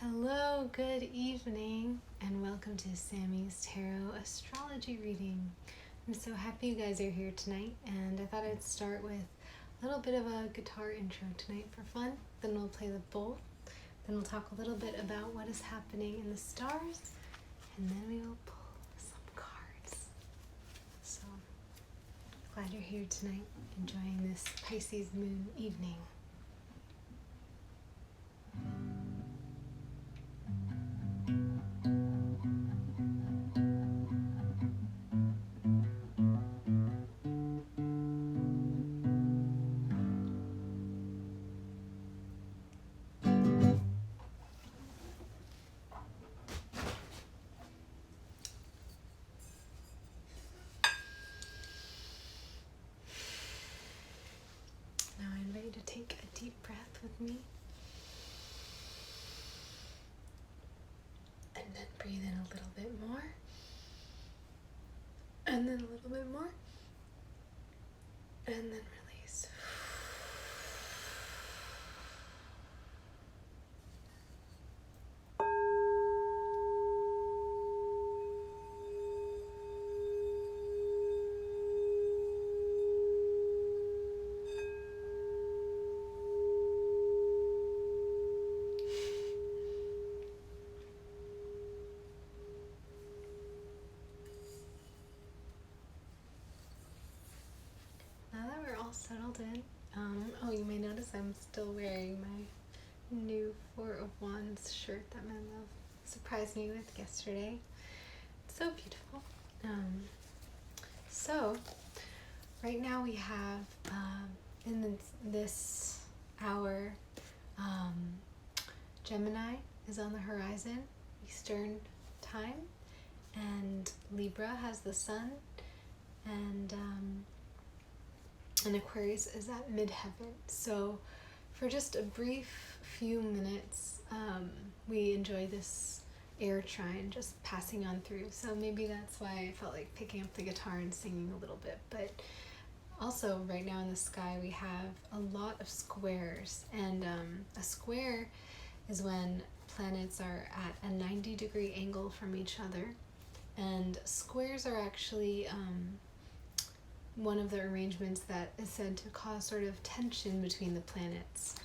Hello, good evening, and welcome to Sammy's Tarot Astrology reading. I'm so happy you guys are here tonight, and I thought I'd start with a little bit of a guitar intro tonight for fun. Then we'll play the bowl. Then we'll talk a little bit about what is happening in the stars, and then we will pull some cards. So, glad you're here tonight, enjoying this Pisces moon evening. Now I invite you to take a deep breath with me. And then breathe in a little bit more. And then a little bit more. And then release. Now that we're all settled in, you may notice I'm still wearing my new Four of Wands shirt that my love surprised me with yesterday. It's so beautiful. So right now we have in this hour, Gemini is on the horizon, Eastern time, and Libra has the sun, and Aquarius is at midheaven. So for just a brief few minutes, we enjoy this air trine just passing on through. So maybe that's why I felt like picking up the guitar and singing a little bit. But also right now in the sky we have a lot of squares, and a square is when planets are at a 90-degree angle from each other, and squares are actually one of the arrangements that is said to cause sort of tension between the planets,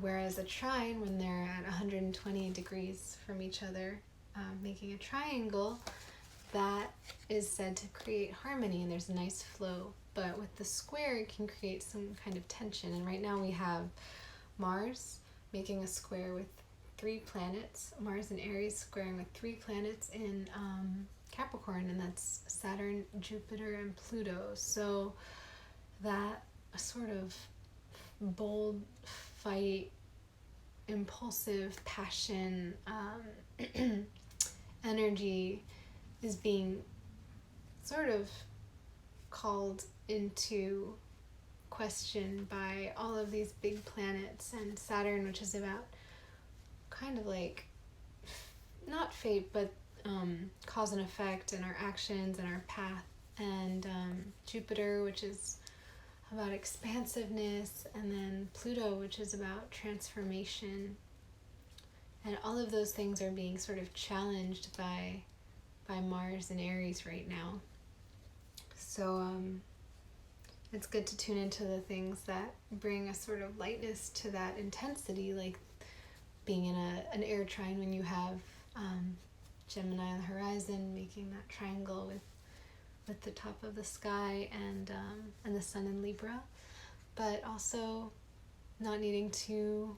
whereas a trine, when they're at 120 degrees from each other, making a triangle, that is said to create harmony and there's a nice flow. But with the square, it can create some kind of tension. And right now we have Mars making a square with 3 planets, Mars in Aries squaring with 3 planets in Capricorn, and that's Saturn, Jupiter, and Pluto. So that sort of bold fight, impulsive passion, energy is being sort of called into question by all of these big planets, and Saturn, which is about kind of like not fate, but cause and effect and our actions and our path, and Jupiter, which is about expansiveness, and then Pluto, which is about transformation. And all of those things are being sort of challenged by Mars and Aries right now. So it's good to tune into the things that bring a sort of lightness to that intensity, like being in an air trine when you have Gemini on the horizon making that triangle with the top of the sky, and the sun in Libra, but also not needing to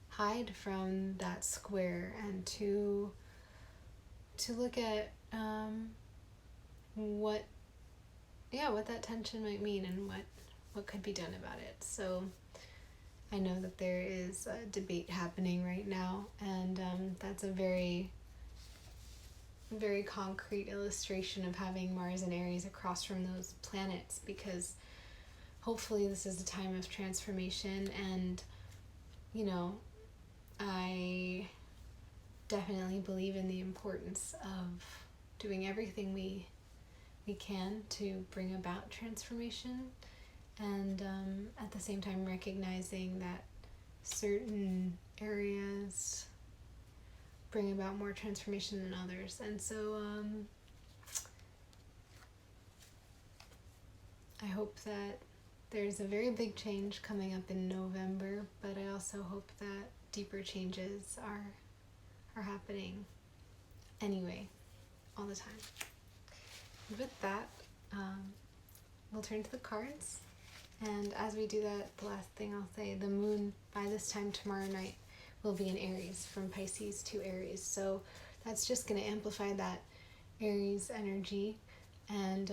hide from that square and to look at what that tension might mean and what could be done about it. So I know that there is a debate happening right now, and that's a very, very concrete illustration of having Mars and Aries across from those planets, because hopefully this is a time of transformation. And I definitely believe in the importance of doing everything we can to bring about transformation, and at the same time recognizing that certain areas bring about more transformation than others. And so I hope that there's a very big change coming up in November, but I also hope that deeper changes are happening anyway, all the time. With that, we'll turn to the cards. And as we do that, the last thing I'll say, the moon by this time tomorrow night will be in Aries, from Pisces to Aries. So that's just going to amplify that Aries energy. And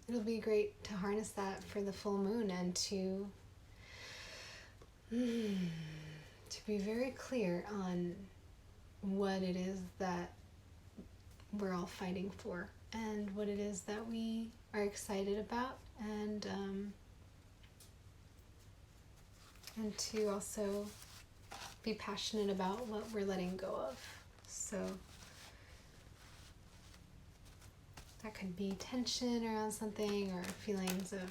it'll be great to harness that for the full moon and to be very clear on what it is that we're all fighting for and what it is that we are excited about, and to also be passionate about what we're letting go of. So that could be tension around something or feelings of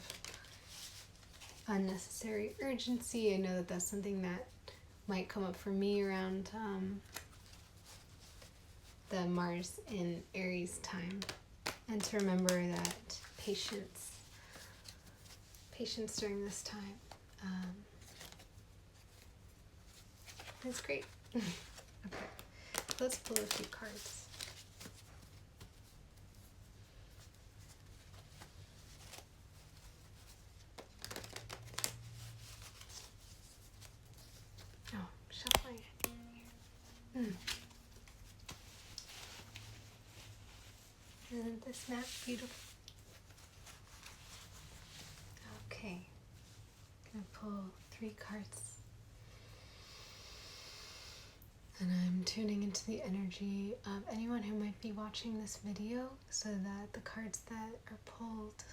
unnecessary urgency. I know that that's something that might come up for me around the Mars in Aries time. And to remember that patience during this time is great. Okay, let's pull a few cards. Oh, shuffling it. Isn't this map beautiful? Okay, I'm gonna pull 3 cards. And I'm tuning into the energy of anyone who might be watching this video, so that the cards that are pulled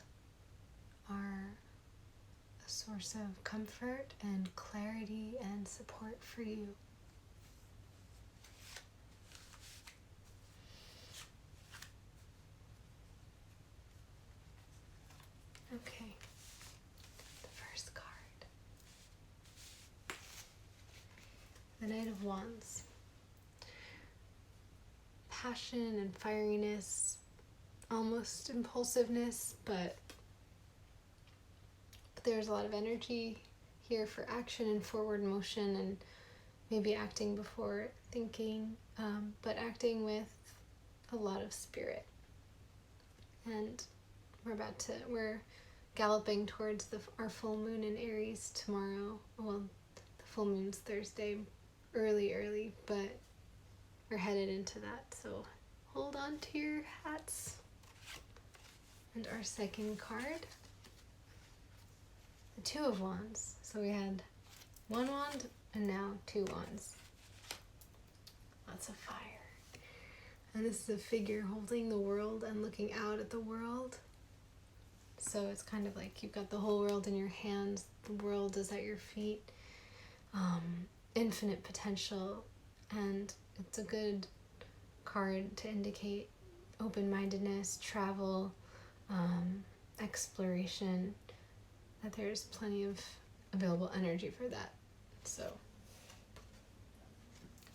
are a source of comfort and clarity and support for you. Okay, the first card. The Knight of Wands. Passion and fieriness, almost impulsiveness, but there's a lot of energy here for action and forward motion, and maybe acting before thinking, but acting with a lot of spirit. And we're galloping towards our full moon in Aries tomorrow. Well, the full moon's Thursday, early, but we're headed into that, so hold on to your hats. And our second card, the Two of Wands. So we had 1 wand and now 2 wands. Lots of fire. And this is a figure holding the world and looking out at the world. So it's kind of like you've got the whole world in your hands, the world is at your feet. Infinite potential, and it's a good card to indicate open-mindedness, travel, exploration, that there's plenty of available energy for that. So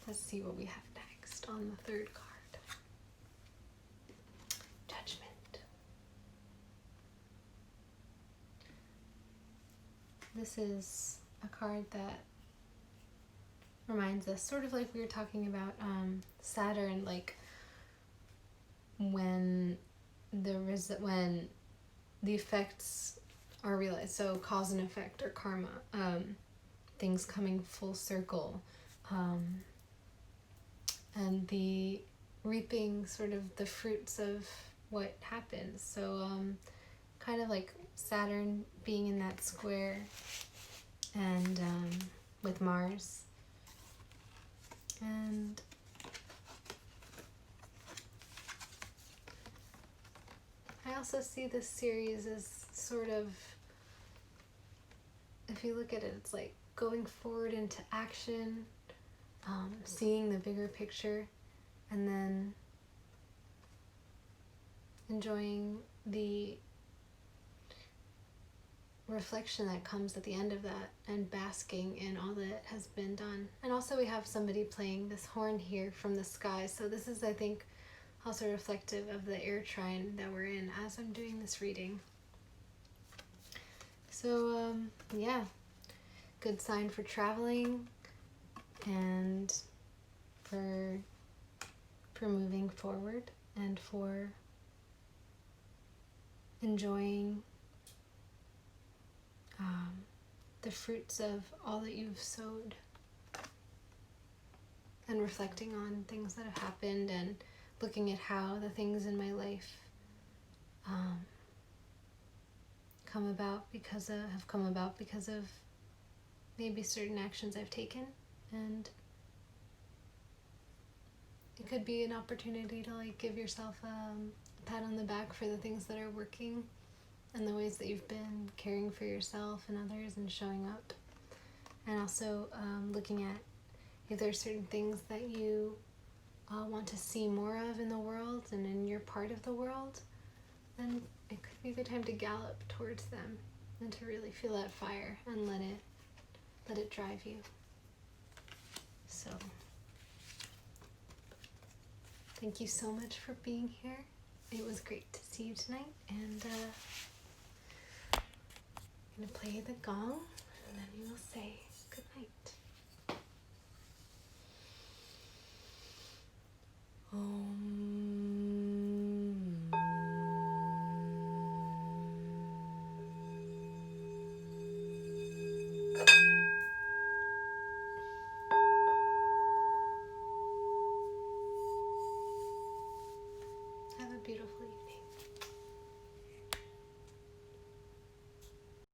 let's see what we have next on the third card. Judgment. This is a card that reminds us, sort of like we were talking about Saturn, like when the effects are realized, so cause and effect or karma, things coming full circle, and the reaping sort of the fruits of what happens. So kind of like Saturn being in that square, and with Mars. And I also see this series as sort of, if you look at it, it's like going forward into action, seeing the bigger picture, and then enjoying the reflection that comes at the end of that, and basking in all that has been done. And also we have somebody playing this horn here from the sky, so this is, I think, also reflective of the air trine that we're in as I'm doing this reading. So yeah, good sign for traveling and for moving forward and for enjoying the fruits of all that you've sowed, and reflecting on things that have happened and looking at how the things in my life have come about because of maybe certain actions I've taken. And it could be an opportunity to like give yourself a pat on the back for the things that are working and the ways that you've been caring for yourself and others and showing up. And also looking at if there's certain things that you want to see more of in the world and in your part of the world, then it could be the time to gallop towards them and to really feel that fire and let it drive you. So thank you so much for being here. It was great to see you tonight, and I'm going to play the gong, and then we will say